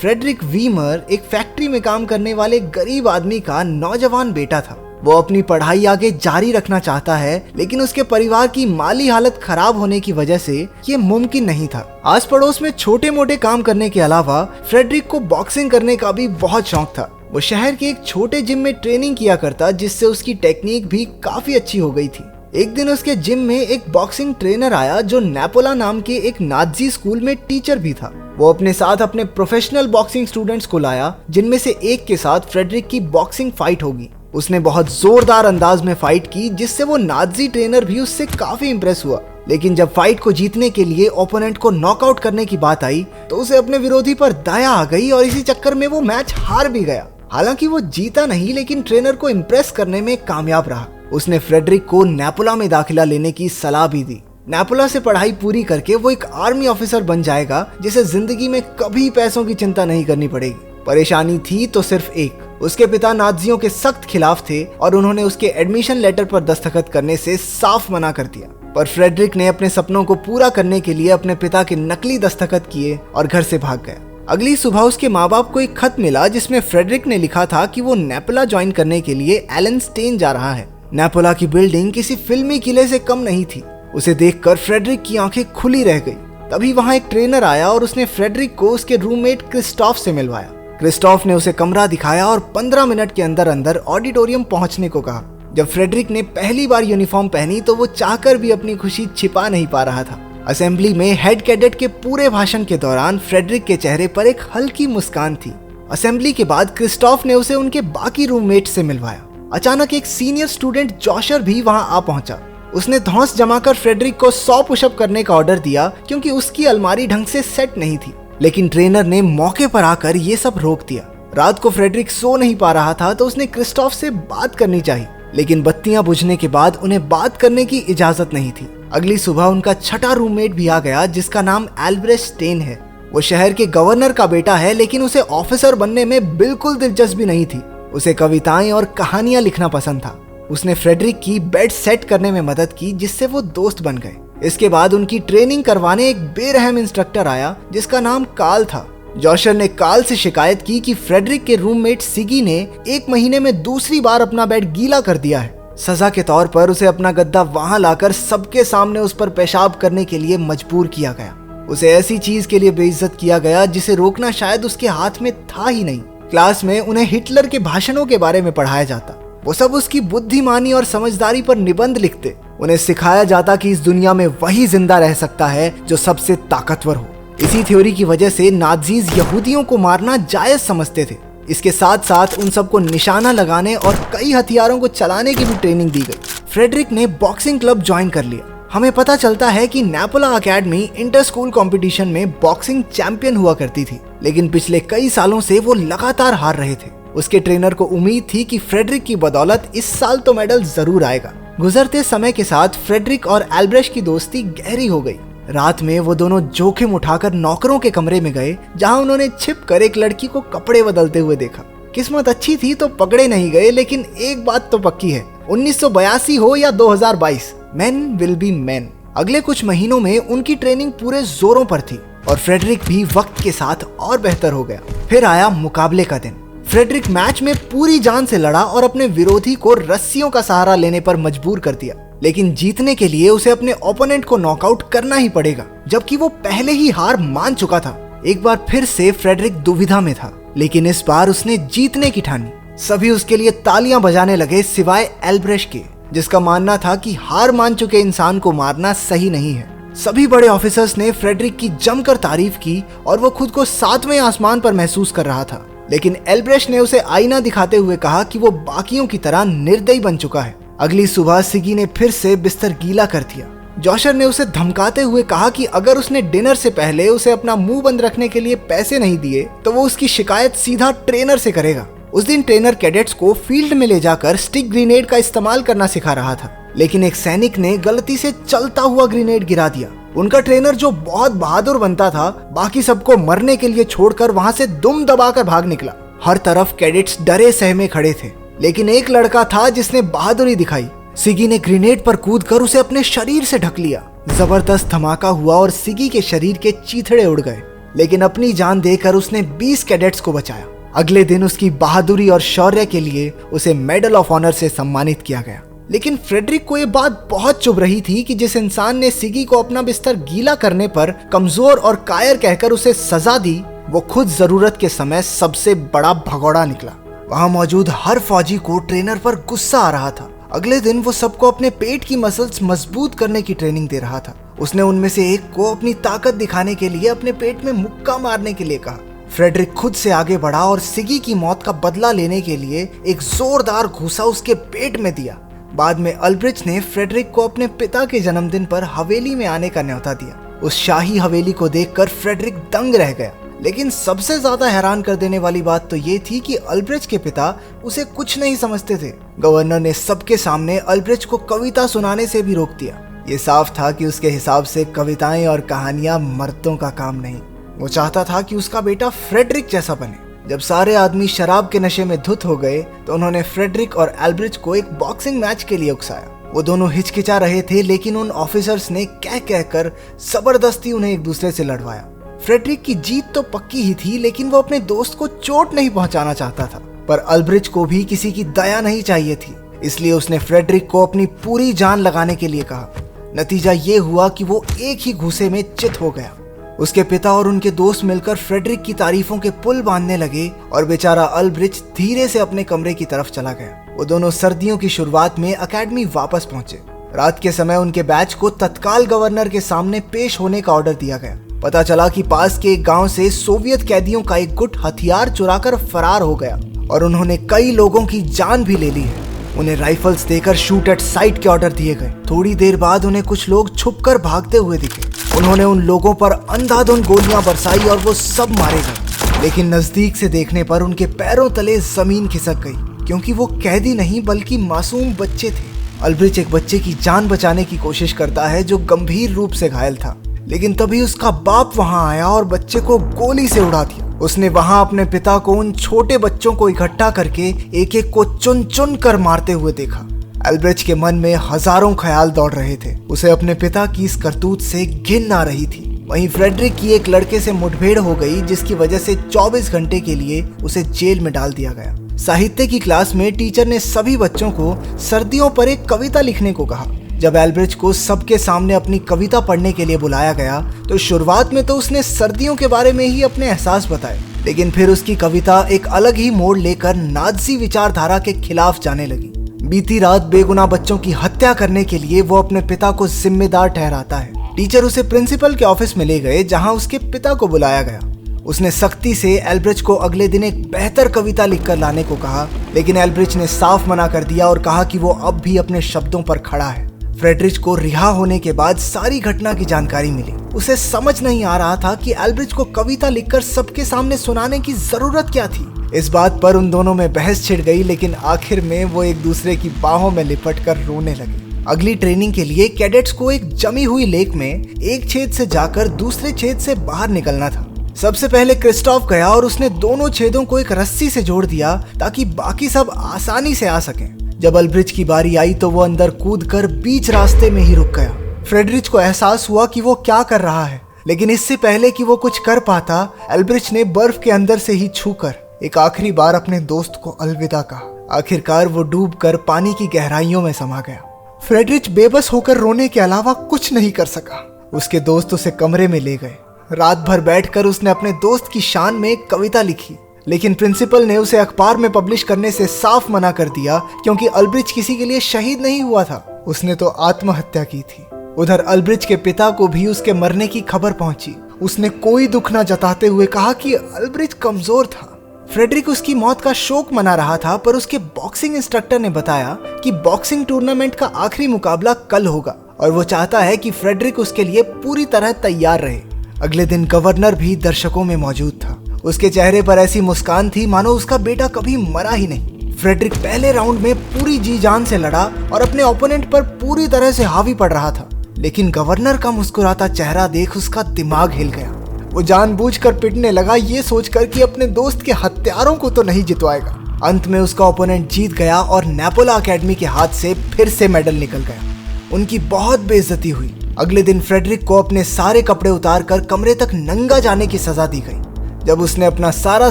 Frederick Weimar एक factory में काम करने वाले गरीब आदमी का नौजवान बेटा था। वो अपनी पढ़ाई आगे जारी रखना चाहता है, लेकिन उसके परिवार की माली हालत खराब होने की वजह से ये मुमकिन नहीं था। आस पड़ोस में छोटे मोटे काम करने के अलावा फ्रेडरिक को बॉक्सिंग करने का भी बहुत शौक था। वो शहर के एक छोटे जिम में ट्रेनिंग किया करता, जिससे उसकी टेक्निक भी काफी अच्छी हो गई थी। एक दिन उसके जिम में एक बॉक्सिंग ट्रेनर आया जो नेपोला नाम के एक नाजी स्कूल में टीचर भी था। वो अपने साथ अपने प्रोफेशनल बॉक्सिंग स्टूडेंट्स को लाया, जिनमें से एक के साथ फ्रेडरिक की बॉक्सिंग फाइट होगी। उसने बहुत जोरदार अंदाज में फाइट की, जिससे वो नाजी ट्रेनर भी उससे काफी इंप्रेस हुआ। लेकिन जब फाइट को जीतने के लिए ओपोनेंट को नॉकआउट करने की बात आई तो उसे अपने विरोधी पर दया आ गई और इसी चक्कर में वो मैच हार भी गया। हालांकि वो जीता नहीं, लेकिन ट्रेनर को इम्प्रेस करने में कामयाब रहा। उसने फ्रेडरिक को नेपोला में दाखिला लेने की सलाह भी दी। नेपोला से पढ़ाई पूरी करके वो एक आर्मी ऑफिसर बन जाएगा, जिसे जिंदगी में कभी पैसों की चिंता नहीं करनी पड़ेगी। परेशानी थी तो सिर्फ एक, उसके पिता नाजियों के सख्त खिलाफ थे और उन्होंने उसके एडमिशन लेटर पर दस्तखत करने से साफ मना कर दिया। पर फ्रेडरिक ने अपने सपनों को पूरा करने के लिए अपने पिता के नकली दस्तखत किए और घर से भाग गया। अगली सुबह उसके माँ बाप को एक खत मिला, जिसमें फ्रेडरिक ने लिखा था कि वो नेपोला ज्वाइन करने के लिए एलेनस्टेन जा रहा है। नेपोला की बिल्डिंग किसी फिल्मी किले से कम नहीं थी। उसे देखकर फ्रेडरिक की आंखें खुली रह गई। तभी वहां एक ट्रेनर आया और उसने फ्रेडरिक को उसके रूममेट क्रिस्टोफ से मिलवाया। क्रिस्टोफ ने उसे कमरा दिखाया और 15 मिनट के अंदर अंदर ऑडिटोरियम पहुंचने को कहा। जब फ्रेडरिक ने पहली बार यूनिफॉर्म पहनी तो वो चाहकर भी अपनी खुशी छिपा नहीं पा रहा था। असेंबली में हेड कैडेट के पूरे भाषण के दौरान फ्रेडरिक के चेहरे पर एक हल्की मुस्कान थी। असेंबली के बाद क्रिस्टोफ ने उसे उनके बाकी रूममेट से मिलवाया। अचानक एक सीनियर स्टूडेंट जोशर भी वहां आ पहुंचा। उसने धौंस जमाकर फ्रेडरिक को 100 पुशअप करने का ऑर्डर दिया, क्योंकि उसकी अलमारी ढंग से सेट नहीं थी। लेकिन ट्रेनर ने मौके पर आकर ये सब रोक दिया। रात को फ्रेडरिक सो नहीं पा रहा था तो उसने क्रिस्टोफ से बात करनी चाहिए, लेकिन बत्तियां बुझने के बाद उन्हें बात करने की इजाजत नहीं थी। अगली सुबह उनका छठा रूममेट भी आ गया, जिसका नाम एल्ब्रेcht स्टेन है। वो शहर के गवर्नर का बेटा है, लेकिन उसे ऑफिसर बनने में बिल्कुल दिलचस्पी नहीं थी। उसे कविताएं और कहानियां लिखना पसंद था। उसने फ्रेडरिक की बेड सेट करने में मदद की, जिससे वो दोस्त बन गए। इसके बाद उनकी ट्रेनिंग करवाने एक बेरहम इंस्ट्रक्टर आया, जिसका नाम कार्ल था। जोशर ने कार्ल से शिकायत की कि फ्रेडरिक के रूममेट सिगी ने 1 महीने में दूसरी बार अपना बेड गीला कर दिया है। सजा के तौर पर उसे अपना गद्दा वहां लाकर सबके सामने उस पर पेशाब करने के लिए मजबूर किया गया। उसे ऐसी चीज के लिए बेइज्जत किया गया जिसे रोकना शायद उसके हाथ में था ही नहीं। क्लास में उन्हें हिटलर के भाषणों के बारे में पढ़ाया जाता। वो सब उसकी बुद्धिमानी और समझदारी पर निबंध लिखते। उन्हें सिखाया जाता कि इस दुनिया में वही जिंदा रह सकता है जो सबसे ताकतवर हो। इसी थ्योरी की वजह से नाजीज यहूदियों को मारना जायज समझते थे। इसके साथ साथ उन सबको निशाना लगाने और कई हथियारों को चलाने की भी ट्रेनिंग दी गई। फ्रेडरिक ने बॉक्सिंग क्लब ज्वाइन कर लिया। हमें पता चलता है कि नेपोला अकेडमी इंटर स्कूल कंपटीशन में बॉक्सिंग चैंपियन हुआ करती थी, लेकिन पिछले कई सालों से वो लगातार हार रहे थे। उसके ट्रेनर को उम्मीद थी कि फ्रेडरिक की बदौलत इस साल तो मेडल जरूर आएगा। गुजरते समय के साथ फ्रेडरिक और एल्ब्रेcht की दोस्ती गहरी हो गई। रात में वो दोनों जोखिम उठाकर नौकरों के कमरे में गए, जहां उन्होंने छिपकर एक लड़की को कपड़े बदलते हुए देखा। किस्मत अच्छी थी तो पकड़े नहीं गए, लेकिन एक बात तो पक्की है, 1982 हो या 2022, मैन विल बी मैन। अगले कुछ महीनों में उनकी ट्रेनिंग पूरे जोरों पर थी और फ्रेडरिक भी वक्त के साथ और बेहतर हो गया। फिर आया मुकाबले का दिन। फ्रेडरिक मैच में पूरी जान से लड़ा और अपने विरोधी को रस्सियों का सहारा लेने पर मजबूर कर दिया। लेकिन जीतने के लिए उसे अपने ओपोनेंट को नॉकआउट करना ही पड़ेगा, जबकि वो पहले ही हार मान चुका था। एक बार फिर से फ्रेडरिक दुविधा में था, लेकिन इस बार उसने जीतने की ठानी। सभी उसके लिए तालियां बजाने लगे, सिवाय एल्ब्रेcht के, जिसका मानना था कि हार मान चुके इंसान को मारना सही नहीं है। सभी बड़े ऑफिसर्स ने फ्रेडरिक की जमकर तारीफ की और वो खुद को 7वें आसमान पर महसूस कर रहा था। लेकिन एल्ब्रेcht ने उसे आईना दिखाते हुए कहा कि वो बाकियों की तरह निर्दयी बन चुका है। अगली सुबह सिगी ने फिर से बिस्तर गीला कर दिया। जोशर ने उसे धमकाते हुए कहा कि अगर उसने डिनर से पहले उसे अपना मुंह बंद रखने के लिए पैसे नहीं दिए तो वो उसकी शिकायत सीधा ट्रेनर से करेगा। उस दिन ट्रेनर कैडेट्स को फील्ड में ले जाकर स्टिक ग्रेनेड का इस्तेमाल करना सिखा रहा था, लेकिन एक सैनिक ने गलती से चलता हुआ ग्रेनेड गिरा दिया। उनका ट्रेनर, जो बहुत बहादुर बनता था, बाकी सबको मरने के लिए छोड़कर वहां से दुम दबाकर भाग निकला। हर तरफ कैडेट्स डरे सहमे खड़े थे, लेकिन एक लड़का था जिसने बहादुरी दिखाई। सिगी ने ग्रेनेड पर कूदकर उसे अपने शरीर से ढक लिया। जबरदस्त धमाका हुआ और सिगी के शरीर के चीथड़े उड़ गए। लेकिन अपनी जान देकर उसने 20 कैडेट्स को बचाया। अगले दिन उसकी बहादुरी और शौर्य के लिए उसे मेडल ऑफ ऑनर से सम्मानित किया गया। लेकिन फ्रेडरिक को ये बात बहुत चुभ रही थी कि जिस इंसान ने सिगी को अपना बिस्तर गीला करने पर कमजोर और कायर कहकर उसे सजा दी, वो खुद जरूरत के समय सबसे बड़ा भगोड़ा निकला। वहां मौजूद हर फौजी को ट्रेनर पर गुस्सा आ रहा था। अगले दिन वो सबको अपने पेट की मसल्स मजबूत करने की ट्रेनिंग दे रहा था। उसने उनमें से एक को अपनी ताकत दिखाने के लिए अपने पेट में मुक्का मारने के लिए कहा। फ्रेडरिक खुद से आगे बढ़ा और सिगी की मौत का बदला लेने के लिए एक जोरदार घूसा उसके पेट में दिया। बाद में अल्ब्रिच ने फ्रेडरिक को अपने पिता के जन्मदिन पर हवेली में आने का न्योता दिया। उस शाही हवेली को देखकर फ्रेडरिक दंग रह गया। लेकिन सबसे ज्यादा हैरान कर देने वाली बात तो ये थी कि अल्ब्रिच के पिता उसे कुछ नहीं समझते थे। गवर्नर ने सबके सामने अल्ब्रिच को कविता सुनाने से भी रोक दिया। ये साफ था कि उसके हिसाब से कविताएं और कहानियां मर्दों का काम नहीं। वो चाहता था कि उसका बेटा फ्रेडरिक जैसा बने। जब सारे आदमी शराब के नशे में धुत हो गए तो उन्होंने फ्रेडरिक और अल्ब्रिच को एक बॉक्सिंग मैच के लिए उकसाया। वो दोनों हिचकिचा रहे थे, लेकिन उन ऑफिसर्स ने कह कहकर जबरदस्ती उन्हें एक दूसरे से लड़वाया। फ्रेडरिक की जीत तो पक्की ही थी, लेकिन वो अपने दोस्त को चोट नहीं पहुंचाना चाहता था। पर अल्ब्रिच को भी किसी की दया नहीं चाहिए थी, इसलिए उसने फ्रेडरिक को अपनी पूरी जान लगाने के लिए कहा। नतीजा ये हुआ कि वो एक ही घूसे में चित हो गया। उसके पिता और उनके दोस्त मिलकर फ्रेडरिक की तारीफों के पुल बांधने लगे और बेचारा अल्ब्रिच धीरे से अपने कमरे की तरफ चला गया। वो दोनों सर्दियों की शुरुआत में अकेडमी वापस पहुंचे। रात के समय उनके बैच को तत्काल गवर्नर के सामने पेश होने का ऑर्डर दिया गया। पता चला कि पास के एक गांव से सोवियत कैदियों का एक गुट हथियार चुराकर फरार हो गया और उन्होंने कई लोगों की जान भी ले ली है। उन्हें राइफल्स देकर शूट एट साइट के ऑर्डर दिए गए। थोड़ी देर बाद उन्हें कुछ लोग छुपकर भागते हुए दिखे। उन्होंने उन लोगों पर अंधाधुंध गोलियां बरसाई और वो सब मारे गए। लेकिन नजदीक से देखने पर उनके पैरों तले जमीन खिसक गई, क्योंकि वो कैदी नहीं बल्कि मासूम बच्चे थे। अल्ब्रिच एक बच्चे की जान बचाने की कोशिश करता है जो गंभीर रूप से घायल था, लेकिन तभी उसका बाप वहां आया और बच्चे को गोली से उड़ा दिया। उसने वहां अपने पिता को उन छोटे बच्चों को इकट्ठा करके एक एक को चुन चुन कर मारते हुए देखा। अल्ब्रिच के मन में हजारों ख्याल दौड़ रहे थे। उसे अपने पिता की इस करतूत से घिन आ रही थी। वहीं फ्रेडरिक की एक लड़के से मुठभेड़ हो गई, जिसकी वजह से 24 घंटे के लिए उसे जेल में डाल दिया गया। साहित्य की क्लास में टीचर ने सभी बच्चों को सर्दियों पर एक कविता लिखने को कहा। जब अल्ब्रिच को सबके सामने अपनी कविता पढ़ने के लिए बुलाया गया तो शुरुआत में तो उसने सर्दियों के बारे में ही अपने एहसास बताए, लेकिन फिर उसकी कविता एक अलग ही मोड़ लेकर नाज़ी विचारधारा के खिलाफ जाने लगी। बीती रात बेगुनाह बच्चों की हत्या करने के लिए वो अपने पिता को जिम्मेदार ठहराता है। टीचर उसे प्रिंसिपल के ऑफिस में ले गए, जहां उसके पिता को बुलाया गया। उसने सख्ती से अल्ब्रिच को अगले दिन एक बेहतर कविता लिखकर लाने को कहा, लेकिन अल्ब्रिच ने साफ मना कर दिया और कहा कि वो अब भी अपने शब्दों पर खड़ा है। फ्रेडरिच को रिहा होने के बाद सारी घटना की जानकारी मिली। उसे समझ नहीं आ रहा था कि अल्ब्रिच को कविता लिखकर सबके सामने सुनाने की जरूरत क्या थी। इस बात पर उन दोनों में बहस छिड़ गई, लेकिन आखिर में वो एक दूसरे की बाहों में लिपटकर रोने लगे। अगली ट्रेनिंग के लिए कैडेट्स को एक जमी हुई लेक में एक छेद से जाकर दूसरे छेद से बाहर निकलना था। सबसे पहले क्रिस्टोफ गया और उसने दोनों छेदों को एक रस्सी से जोड़ दिया ताकि बाकी सब आसानी से आ सकें। जब अल्ब्रिच की बारी आई तो वो अंदर कूदकर बीच रास्ते में ही रुक गया। फ्रेडरिच को एहसास हुआ कि वो क्या कर रहा है, लेकिन इससे पहले कि वो कुछ कर पाता, अल्ब्रिच ने बर्फ के अंदर से ही छूकर एक आखिरी बार अपने दोस्त को अलविदा कहा। आखिरकार वो डूबकर पानी की गहराइयों में समा गया। फ्रेडरिच बेबस होकर रोने के अलावा कुछ नहीं कर सका। उसके दोस्त उसे कमरे में ले गए। रात भर बैठकर उसने अपने दोस्त की शान में एक कविता लिखी, लेकिन प्रिंसिपल ने उसे अखबार में पब्लिश करने से साफ मना कर दिया, क्योंकि अल्ब्रिच किसी के लिए शहीद नहीं हुआ था, उसने तो आत्महत्या की थी। उधर अल्ब्रिच के पिता को भी उसके मरने की खबर पहुंची। उसने कोई दुख न जताते हुए कहा कि अल्ब्रिच कमजोर था। फ्रेडरिक उसकी मौत का शोक मना रहा था, पर उसके बॉक्सिंग इंस्ट्रक्टर ने बताया कि बॉक्सिंग टूर्नामेंट का आखिरी मुकाबला कल होगा और वो चाहता है कि फ्रेडरिक उसके लिए पूरी तरह तैयार रहे। अगले दिन गवर्नर भी दर्शकों में मौजूद था। उसके चेहरे पर ऐसी मुस्कान थी मानो उसका बेटा कभी मरा ही नहीं। फ्रेडरिक पहले राउंड में पूरी जी जान से लड़ा और अपने ओपोनेंट पर पूरी तरह से हावी पड़ रहा था, लेकिन गवर्नर का मुस्कुराता चेहरा देख उसका दिमाग हिल गया। वो जानबूझकर पिटने लगा, ये सोचकर कि अपने दोस्त के हत्यारों को तो नहीं जितवाएगा। अंत में उसका ओपोनेंट जीत गया और नेपोला अकेडमी के हाथ से फिर से मेडल निकल गया। उनकी बहुत बेइज्जती हुई। अगले दिन फ्रेडरिक को अपने सारे कपड़े उतार कर कमरे तक नंगा जाने की सजा दी गई। जब उसने अपना सारा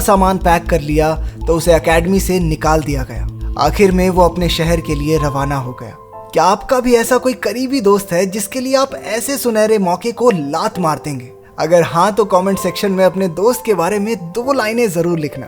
सामान पैक कर लिया तो उसे एकेडमी से निकाल दिया गया। आखिर में वो अपने शहर के लिए रवाना हो गया। क्या आपका भी ऐसा कोई करीबी दोस्त है जिसके लिए आप ऐसे सुनहरे मौके को लात मार देंगे? अगर हाँ तो कमेंट सेक्शन में अपने दोस्त के बारे में 2 लाइनें जरूर लिखना।